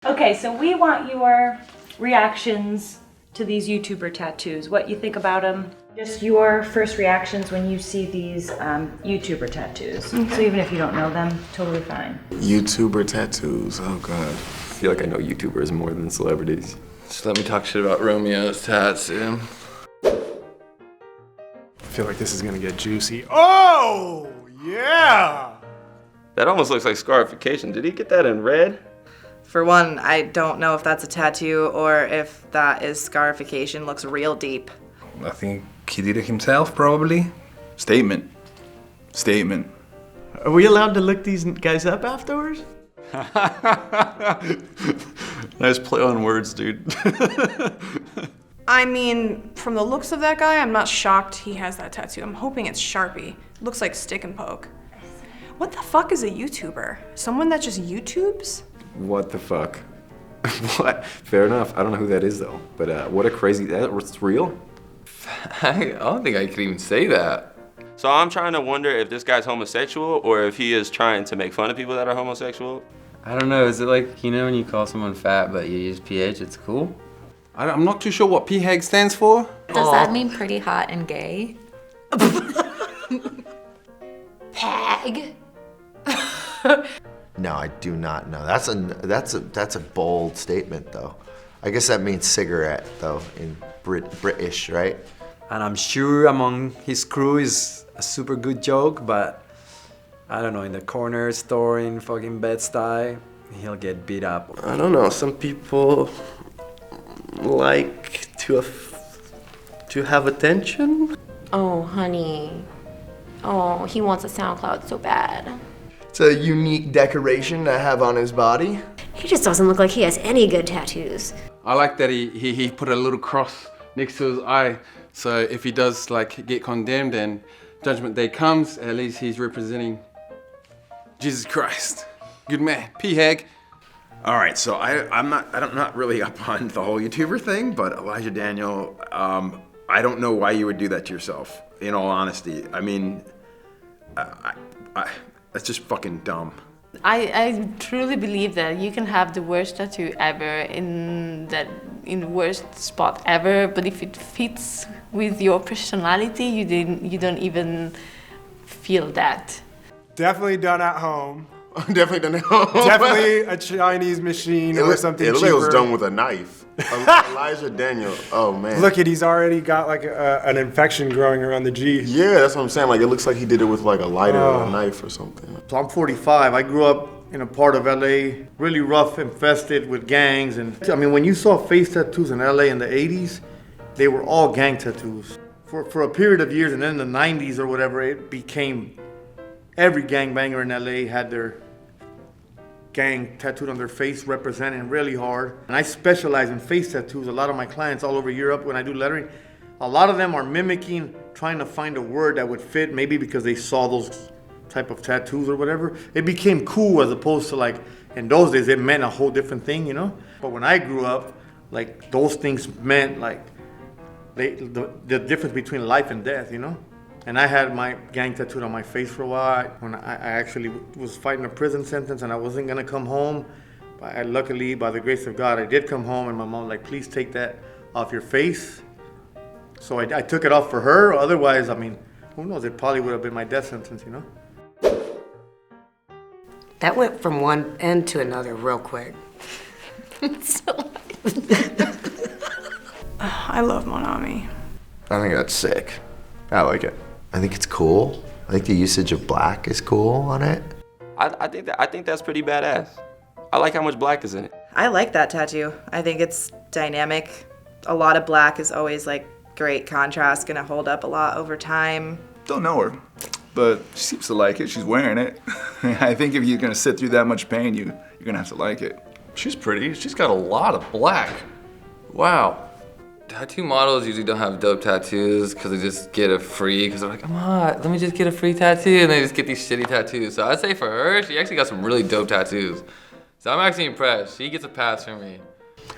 Okay, so we want your reactions to these YouTuber tattoos. What you think about them? Just your first reactions when you see these YouTuber tattoos. Okay. So even if you don't know them, totally fine. YouTuber tattoos, oh God. I feel like I know YouTubers more than celebrities. Just let me talk shit about Romeo's tattoo. I feel like this is gonna get juicy. Oh, yeah! That almost looks like scarification. Did he get that in red? For one, I don't know if that's a tattoo or if that is scarification. Looks real deep. I think he did it himself, probably. Statement. Statement. Are we allowed to look these guys up afterwards? Nice play on words, dude. I mean, from the looks of that guy, I'm not shocked he has that tattoo. I'm hoping it's Sharpie. Looks like stick and poke. What the fuck is a YouTuber? Someone that just YouTubes? What the fuck? What? Fair enough. I don't know who that is though. But what a crazy, that's real? I don't think I could even say that. So I'm trying to wonder if this guy's homosexual or if he is trying to make fun of people that are homosexual. I don't know, is it like, you know when you call someone fat but you use PH, it's cool? I'm not too sure what PHAG stands for. Does that mean pretty hot and gay? Pag? No, I do not know. That's a bold statement, though. I guess that means cigarette, though, in British, right? And I'm sure among his crew is a super good joke, but I don't know, in the corner store in fucking Bed-Stuy, he'll get beat up. I don't know, some people like to have attention. Oh, honey. Oh, he wants a SoundCloud so bad. It's a unique decoration to have on his body. He just doesn't look like he has any good tattoos. I like that he put a little cross next to his eye, so if he does like get condemned and Judgment Day comes, at least he's representing Jesus Christ. Good man, PHAG. All right, so I'm not really up on the whole YouTuber thing, but Elijah Daniel, I don't know why you would do that to yourself, in all honesty. I mean, that's just fucking dumb. I truly believe that you can have the worst tattoo ever in the worst spot ever, but if it fits with your personality, you don't even feel that. Definitely done at home. Definitely done at home. Definitely a Chinese machine or something cheaper. It was done with a knife. Elijah Daniel, oh man. Look, he's already got like an infection growing around the G. Yeah, that's what I'm saying. Like it looks like he did it with like a lighter or a knife or something. So I'm 45. I grew up in a part of LA, really rough, infested with gangs. And I mean, when you saw face tattoos in LA in the 80s, they were all gang tattoos. For a period of years, and then in the 90s or whatever, it became every gangbanger in LA had their gang tattooed on their face, representing really hard. And I specialize in face tattoos. A lot of my clients all over Europe, when I do lettering, a lot of them are mimicking, trying to find a word that would fit, maybe because they saw those type of tattoos or whatever. It became cool as opposed to like, in those days, it meant a whole different thing, you know? But when I grew up, like those things meant like, the difference between life and death, you know? And I had my gang tattooed on my face for a while when I actually was fighting a prison sentence and I wasn't gonna come home. But luckily, by the grace of God, I did come home and my mom was like, please take that off your face. So I took it off for her. Otherwise, I mean, who knows, it probably would have been my death sentence, you know? That went from one end to another real quick. I love Mon Ami. I think that's sick. I like it. I think it's cool. I think the usage of black is cool on it. I think that's pretty badass. I like how much black is in it. I like that tattoo. I think it's dynamic. A lot of black is always like great contrast, gonna hold up a lot over time. Don't know her, but she seems to like it. She's wearing it. I think if you're gonna sit through that much pain, you're gonna have to like it. She's pretty. She's got a lot of black. Wow. Tattoo models usually don't have dope tattoos because they just get it free because they're like, come on, let me just get a free tattoo, and they just get these shitty tattoos. So I'd say for her, she actually got some really dope tattoos. So I'm actually impressed. She gets a pass from me.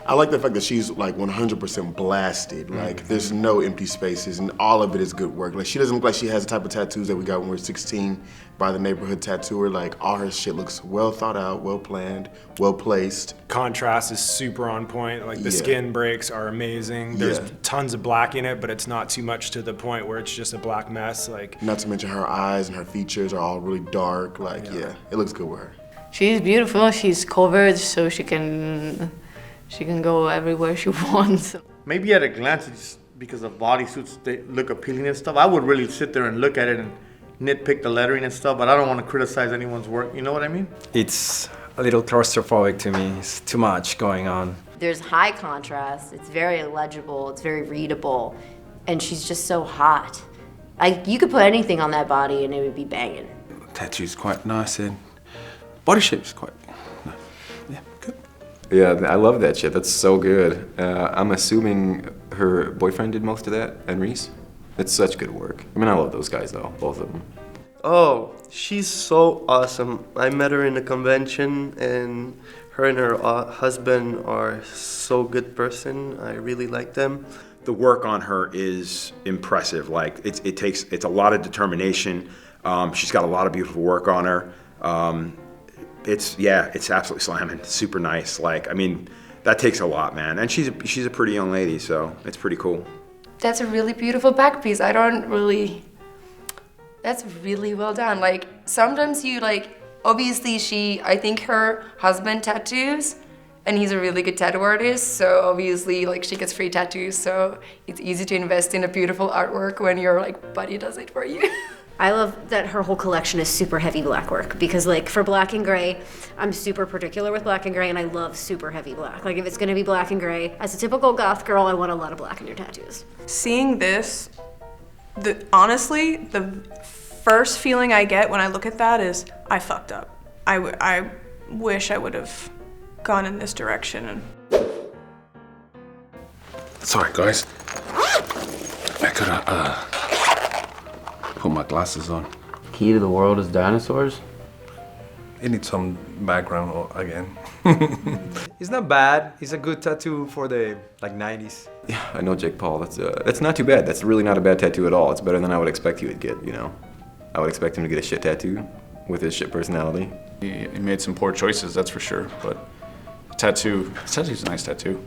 I like the fact that she's like 100% blasted. Like there's no empty spaces and all of it is good work. Like she doesn't look like she has the type of tattoos that we got when we were 16 by the neighborhood tattooer. Like all her shit looks well thought out, well planned, well placed. Contrast is super on point. Like the skin breaks are amazing. There's tons of black in it, but it's not too much to the point where it's just a black mess. Like not to mention her eyes and her features are all really dark. Like it looks good with her. She's beautiful. She's covered, so she can go everywhere she wants. Maybe at a glance, it's because the bodysuits, they look appealing and stuff. I would really sit there and look at it and nitpick the lettering and stuff, but I don't want to criticize anyone's work. You know what I mean? It's a little claustrophobic to me. It's too much going on. There's high contrast. It's very legible. It's very readable. And she's just so hot. You could put anything on that body and it would be banging. Tattoo's quite nice and body shape's quite nice. Yeah, good. Yeah, I love that shit. That's so good. I'm assuming her boyfriend did most of that, and Reese. It's such good work. I mean, I love those guys though, both of them. Oh, she's so awesome. I met her in a convention, and her husband are so good person. I really like them. The work on her is impressive. Like it's a lot of determination. She's got a lot of beautiful work on her. It's absolutely slamming. It's super nice. Like, I mean, that takes a lot, man. And she's a pretty young lady, so it's pretty cool. That's a really beautiful back piece. That's really well done. Like, sometimes obviously I think her husband tattoos, and he's a really good tattoo artist, so obviously, she gets free tattoos, so it's easy to invest in a beautiful artwork when your, buddy does it for you. I love that her whole collection is super heavy black work because for black and gray, I'm super particular with black and gray and I love super heavy black. Like if it's gonna be black and gray, as a typical goth girl, I want a lot of black in your tattoos. Seeing this, honestly, the first feeling I get when I look at that is, I fucked up. I wish I would have gone in this direction. Sorry, guys. I gotta, put my glasses on. Key to the world is dinosaurs? It needs some background again. It's not bad. It's a good tattoo for the 90s. Yeah, I know Jake Paul. That's not too bad. That's really not a bad tattoo at all. It's better than I would expect he would get, you know? I would expect him to get a shit tattoo with his shit personality. He made some poor choices, that's for sure, but tattoo's a nice tattoo.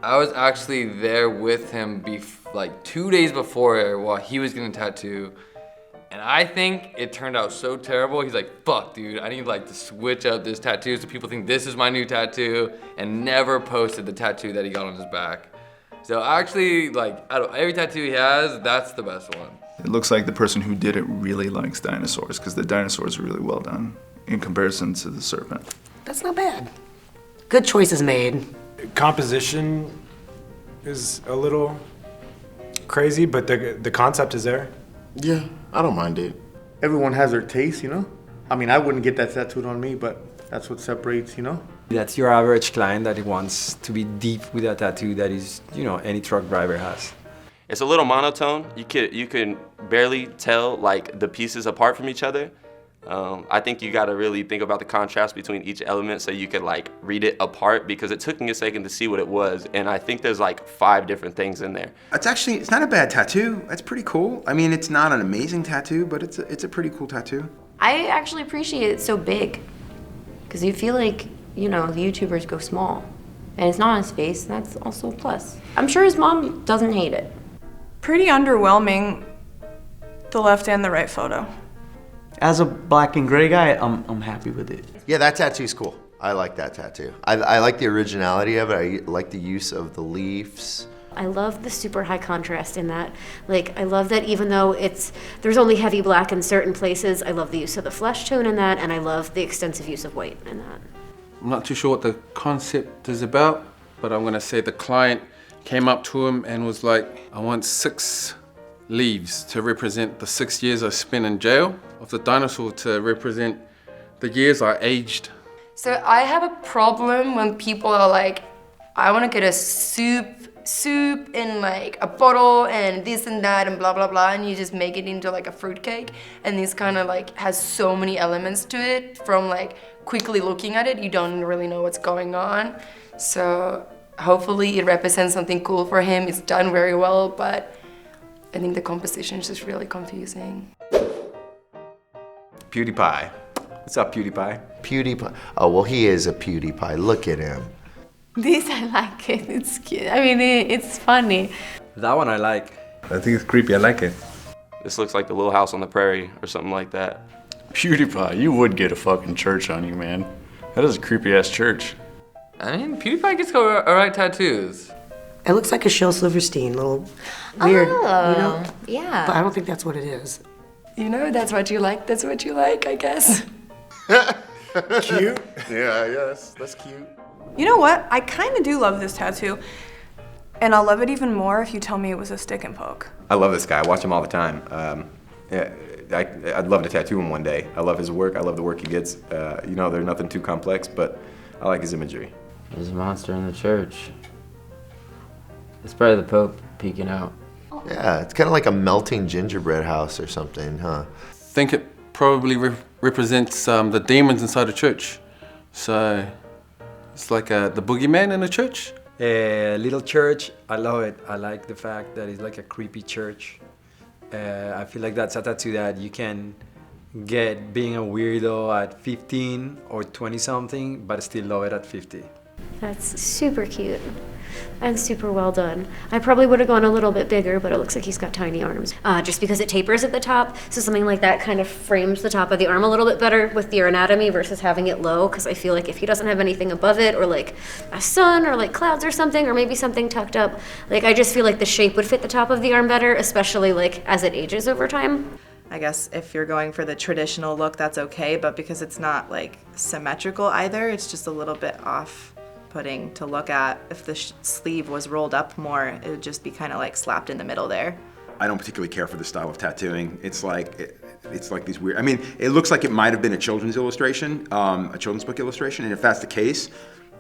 I was actually there with him 2 days before while he was getting a tattoo. And I think it turned out so terrible. He's like, fuck, dude, I need to switch up this tattoo so people think this is my new tattoo, and never posted the tattoo that he got on his back. So actually, out of every tattoo he has, that's the best one. It looks like the person who did it really likes dinosaurs, because the dinosaurs are really well done in comparison to the serpent. That's not bad. Good choices made. Composition is a little crazy, but the concept is there. Yeah, I don't mind it. Everyone has their taste, you know? I mean, I wouldn't get that tattooed on me, but that's what separates, you know? That's your average client that wants to be deep with a tattoo that is, any truck driver has. It's a little monotone. You can barely tell the pieces apart from each other. I think you gotta really think about the contrast between each element so you could read it apart, because it took me a second to see what it was, and I think there's 5 different things in there. It's not a bad tattoo. It's pretty cool. I mean, it's not an amazing tattoo, but it's a pretty cool tattoo. I actually appreciate it so big because you feel the YouTubers go small. And it's not on his face, and that's also a plus. I'm sure his mom doesn't hate it. Pretty underwhelming, the left and the right photo. As a black and gray guy, I'm happy with it. Yeah, that tattoo's cool. I like that tattoo. I like the originality of it. I like the use of the leaves. I love the super high contrast in that. I love that even though there's only heavy black in certain places, I love the use of the flesh tone in that, and I love the extensive use of white in that. I'm not too sure what the concept is about, but I'm gonna say the client came up to him and was like, I want 6 leaves to represent the 6 years I spent in jail, of the dinosaur to represent the years I aged. So I have a problem when people are like, I want to get a soup in a bottle and this and that and blah blah blah, and you just make it into a fruitcake, and this kind of has so many elements to it. From quickly looking at it, you don't really know what's going on. So hopefully it represents something cool for him. It's done very well, but I think the composition is just really confusing. PewDiePie. What's up, PewDiePie? PewDiePie. Oh, well, he is a PewDiePie. Look at him. This I like it. It's cute. I mean, it's funny. That one I like. I think it's creepy. I like it. This looks like the Little House on the Prairie or something like that. PewDiePie, you would get a fucking church on you, man. That is a creepy ass church. I mean, PewDiePie gets alright tattoos. It looks like a Shel Silverstein, little weird, you know? Yeah. But I don't think that's what it is. You know, that's what you like. That's what you like, I guess. Cute. Yeah, yes, that's cute. You know what? I kind of do love this tattoo. And I'll love it even more if you tell me it was a stick and poke. I love this guy. I watch him all the time. Yeah, I'd love to tattoo him one day. I love his work. I love the work he gets. You know, there's nothing too complex, but I like his imagery. There's a monster in the church. It's probably the Pope peeking out. Yeah, it's kind of like a melting gingerbread house or something, huh? I think it probably represents the demons inside the church. So it's like the boogeyman in a church. Little church, I love it. I like the fact that it's like a creepy church. I feel like that's a tattoo that you can get being a weirdo at 15 or 20 something, but still love it at 50. That's super cute and super well done. I probably would have gone a little bit bigger, but it looks like he's got tiny arms. Just because it tapers at the top, so something like that kind of frames the top of the arm a little bit better with your anatomy versus having it low, because I feel like if he doesn't have anything above it, or like a sun, or like clouds or something, or maybe something tucked up, like I just feel like the shape would fit the top of the arm better, especially like as it ages over time. I guess if you're going for the traditional look, that's okay, but because it's not like symmetrical either, it's just a little bit off-putting to look at. If the sleeve was rolled up more, it would just be kind of like slapped in the middle there. I don't particularly care for the style of tattooing. It's like these weird, I mean, it looks like it might have been a children's illustration, a children's book illustration, and if that's the case,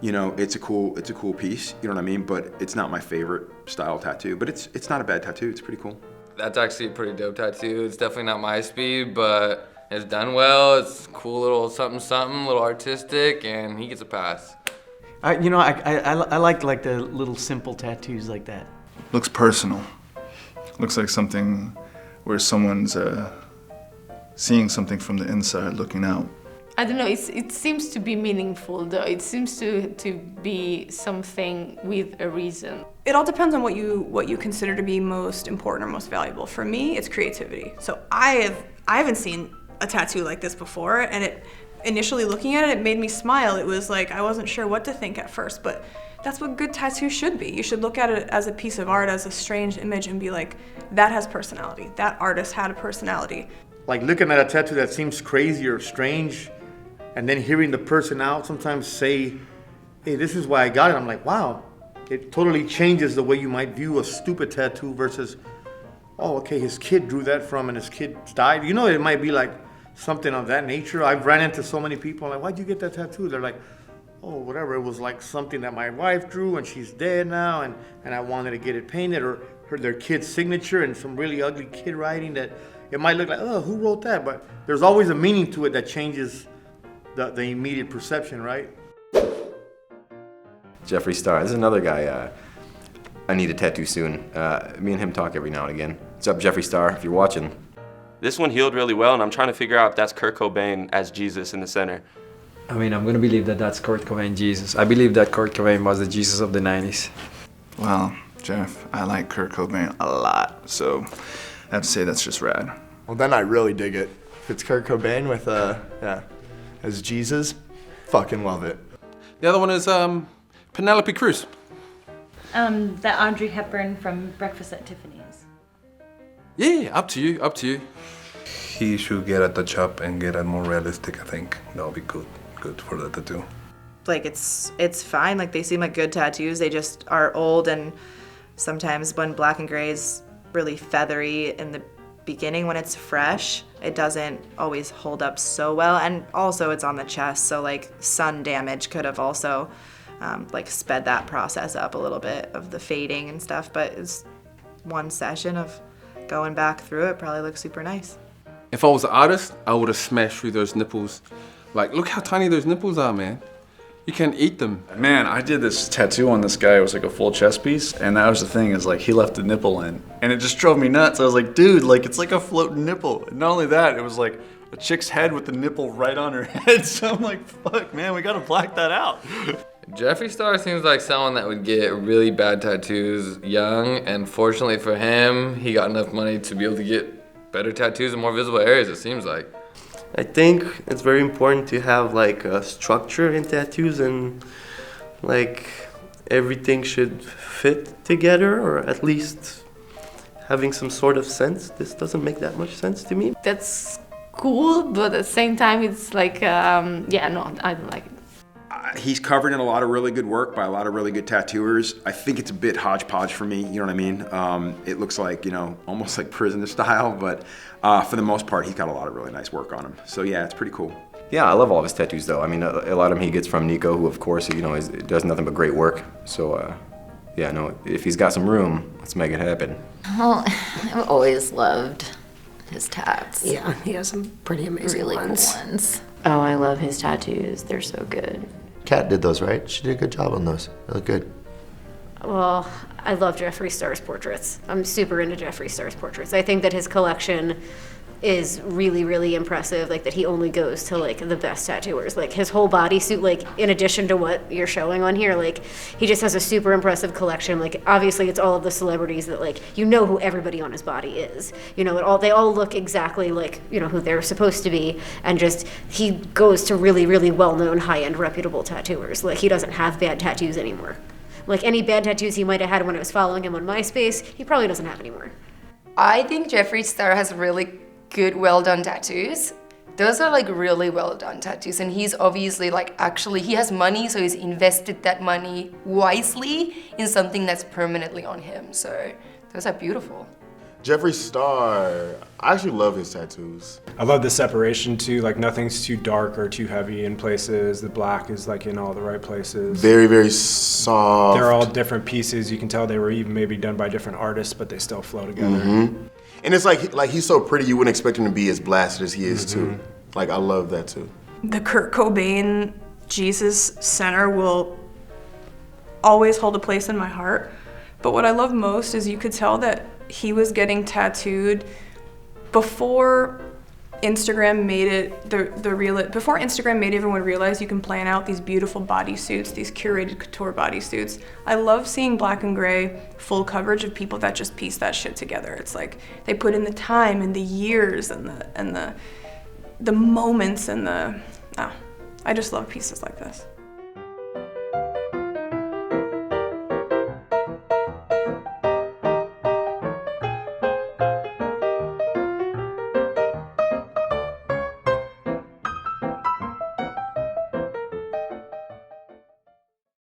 you know, it's a cool piece, you know what I mean? But it's not my favorite style tattoo, but it's not a bad tattoo, it's pretty cool. That's actually a pretty dope tattoo. It's definitely not my speed, but it's done well. It's cool little something, a little artistic, and he gets a pass. I like the little simple tattoos like that. Looks personal. Looks like something where someone's seeing something from the inside, looking out. I don't know, it seems to be meaningful though. It seems to be something with a reason. It all depends on what you consider to be most important or most valuable. For me, it's creativity. So I haven't seen a tattoo like this before, and it initially looking at it, it made me smile. It was like I wasn't sure what to think at first, but that's what good tattoos should be. You should look at it as a piece of art, as a strange image, and be like, that has personality. That artist had a personality. Like looking at a tattoo that seems crazy or strange, and then hearing the person out sometimes say, hey, this is why I got it. I'm like, wow. It totally changes the way you might view a stupid tattoo versus, oh, okay, his kid drew that from and his kid died. You know, it might be like something of that nature. I've ran into so many people, like, why'd you get that tattoo? They're like, oh, whatever. It was like something that my wife drew and she's dead now, and I wanted to get it painted, or their kid's signature and some really ugly kid writing that it might look like, oh, who wrote that? But there's always a meaning to it that changes the immediate perception, right? Jeffree Star. This is another guy I need a tattoo soon. Me and him talk every now and again. What's up, Jeffree Star, if you're watching? This one healed really well, and I'm trying to figure out if that's Kurt Cobain as Jesus in the center. I mean, I'm gonna believe that that's Kurt Cobain Jesus. I believe that Kurt Cobain was the Jesus of the 90s. Well, Jeff, I like Kurt Cobain a lot, so I have to say that's just rad. Well, then I really dig it. If it's Kurt Cobain with, as Jesus, fucking love it. The other one is Penelope Cruz. That Audrey Hepburn from Breakfast at Tiffany's. Yeah, up to you. He should get a touch up and get a more realistic, I think. That would be good for the tattoo. Like it's fine, like they seem like good tattoos, they just are old, and sometimes when black and gray is really feathery in the beginning when it's fresh, it doesn't always hold up so well, and also it's on the chest, so like sun damage could have also like sped that process up a little bit of the fading and stuff, but it's one session of going back through it, probably looks super nice. If I was an artist, I would have smashed through those nipples. Like, look how tiny those nipples are, man. You can eat them. Man, I did this tattoo on this guy. It was like a full chest piece, and that was the thing, is like he left the nipple in, and it just drove me nuts. I was like, dude, like it's like a floating nipple. And not only that, it was like a chick's head with the nipple right on her head. So I'm like, fuck, man, we gotta black that out. Jeffree Star seems like someone that would get really bad tattoos young, and fortunately for him, he got enough money to be able to get better tattoos in more visible areas, it seems like. I think it's very important to have like a structure in tattoos, and like everything should fit together, or at least having some sort of sense. This doesn't make that much sense to me. That's cool, but at the same time, it's like, yeah, no, I don't like it. He's covered in a lot of really good work by a lot of really good tattooers. I think it's a bit hodgepodge for me, you know what I mean? It looks like, you know, almost like prisoner style, but for the most part, he's got a lot of really nice work on him. So yeah, it's pretty cool. Yeah, I love all of his tattoos though. I mean, a lot of them he gets from Nico, who of course, you know, does nothing but great work. So yeah, no, if he's got some room, let's make it happen. Well, I've always loved his tats. Yeah, he has some pretty amazing really ones. cool ones. Oh, I love his tattoos. They're so good. Kat did those, right? She did a good job on those. They look good. Well, I love Jeffree Star's portraits. I'm super into Jeffree Star's portraits. I think that his collection is really, really impressive. Like that he only goes to like the best tattooers. Like his whole bodysuit, like in addition to what you're showing on here, like he just has a super impressive collection. Like obviously it's all of the celebrities that like, you know who everybody on his body is. You know, they all look exactly like, you know, who they're supposed to be. And just, he goes to really, really well-known, high-end, reputable tattooers. Like he doesn't have bad tattoos anymore. Like any bad tattoos he might have had when I was following him on MySpace, he probably doesn't have anymore. I think Jeffree Star has really good, well-done tattoos. Those are like really well-done tattoos, and he's obviously like, actually, he has money, so he's invested that money wisely in something that's permanently on him. So those are beautiful. Jeffree Star, I actually love his tattoos. I love the separation too, like nothing's too dark or too heavy in places. The black is like in all the right places. Very, very soft. They're all different pieces. You can tell they were even maybe done by different artists, but they still flow together. Mm-hmm. And it's like he's so pretty, you wouldn't expect him to be as blasted as he is too. Like I love that too. The Kurt Cobain Jesus Center will always hold a place in my heart. But what I love most is you could tell that he was getting tattooed before Instagram made it before Instagram made everyone realize you can plan out these beautiful bodysuits, these curated couture bodysuits. I love seeing Black and Gray full coverage of people that just piece that shit together. It's like they put in the time and the years and the moments and I just love pieces like this.